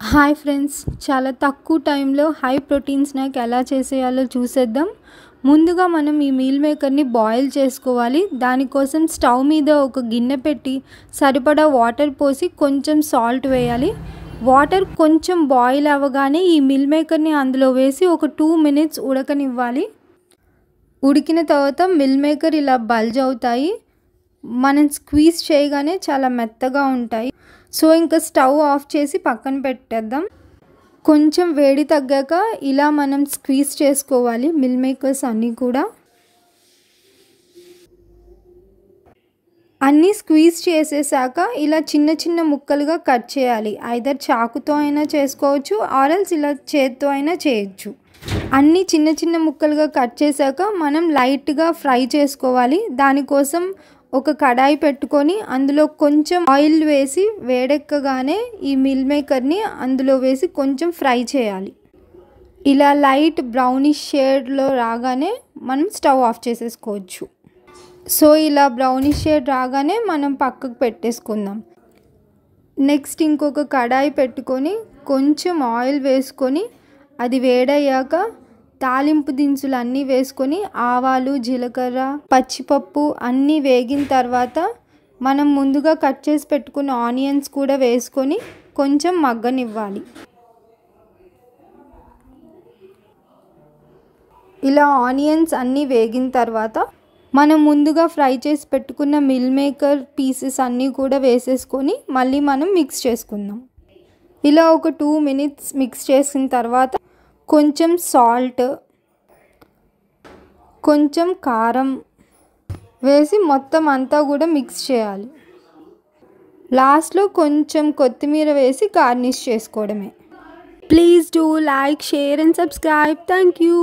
Hi friends, చాలా తక్కువ టైంలో హై ప్రోటీన్ స్నాక్ ఎలా చేసేయాలో చూసేద్దాం. ముందుగా మనం ఈ మీల్ మేకర్ని బాయిల్ చేసుకోవాలి. దానికోసం స్టవ్ మీద ఒక గిన్నె పెట్టి సరిపడా వాటర్ పోసి కొంచెం సాల్ట్ వేయాలి. వాటర్ కొంచెం బాయిల్ అవ్వగానే ఈ మీల్ మేకర్ని అందులో వేసి ఒక 2 minutes ఉడకనివ్వాలి. ఉడికిన తర్వాత మిల్ మేకర్ ఇలా బల్జ్ అవుతాయి. మనం స్క్వీజ్ చేయగానే చాలా మెత్తగా ఉంటాయి. సో ఇంకా స్టవ్ ఆఫ్ చేసి పక్కన పెట్టేద్దాం. కొంచెం వేడి తగ్గాక ఇలా మనం స్క్వీజ్ చేసుకోవాలి మిల్ మేకర్స్ అన్నీ కూడా. అన్నీ స్క్వీజ్ చేసేసాక ఇలా చిన్న చిన్న ముక్కలుగా కట్ చేయాలి. ఐదర్ చాకుతో అయినా చేసుకోవచ్చు, ఆర్ఎల్స్ ఇలా చేత్తో అయినా చేయొచ్చు. అన్నీ చిన్న చిన్న ముక్కలుగా కట్ చేశాక మనం లైట్గా ఫ్రై చేసుకోవాలి. దానికోసం ఒక కడాయి పెట్టుకొని అందులో కొంచెం ఆయిల్ వేసి వేడెక్కగానే ఈ మిల్ మేకర్ని అందులో వేసి కొంచెం ఫ్రై చేయాలి. ఇలా లైట్ బ్రౌనిష్ షేడ్లో రాగానే మనం స్టవ్ ఆఫ్ చేసేసుకోవచ్చు. సో ఇలా బ్రౌనిష్ షేడ్ రాగానే మనం పక్కకు పెట్టేసుకుందాం. నెక్స్ట్ ఇంకొక కడాయి పెట్టుకొని కొంచెం ఆయిల్ వేసుకొని అది వేడయ్యాక తాలింపు దినుసులు అన్నీ వేసుకొని ఆవాలు, జీలకర్ర, పచ్చిపప్పు అన్నీ వేగిన తర్వాత మనం ముందుగా కట్ చేసి పెట్టుకున్న ఆనియన్స్ కూడా వేసుకొని కొంచెం మగ్గనివ్వాలి. ఇలా ఆనియన్స్ అన్నీ వేగిన తర్వాత మనం ముందుగా ఫ్రై చేసి పెట్టుకున్న మిల్ మేకర్ పీసెస్ అన్నీ కూడా వేసేసుకొని మళ్ళీ మనం మిక్స్ చేసుకుందాం. ఇలా ఒక 2 minutes మిక్స్ చేసిన తర్వాత కొంచెం సాల్ట్, కొంచెం కారం వేసి మొత్తం అంతా కూడా మిక్స్ చేయాలి. లాస్ట్లో కొంచెం కొత్తిమీర వేసి గార్నిష్ చేసుకోవడమే. Please do like, share and subscribe. Thank you.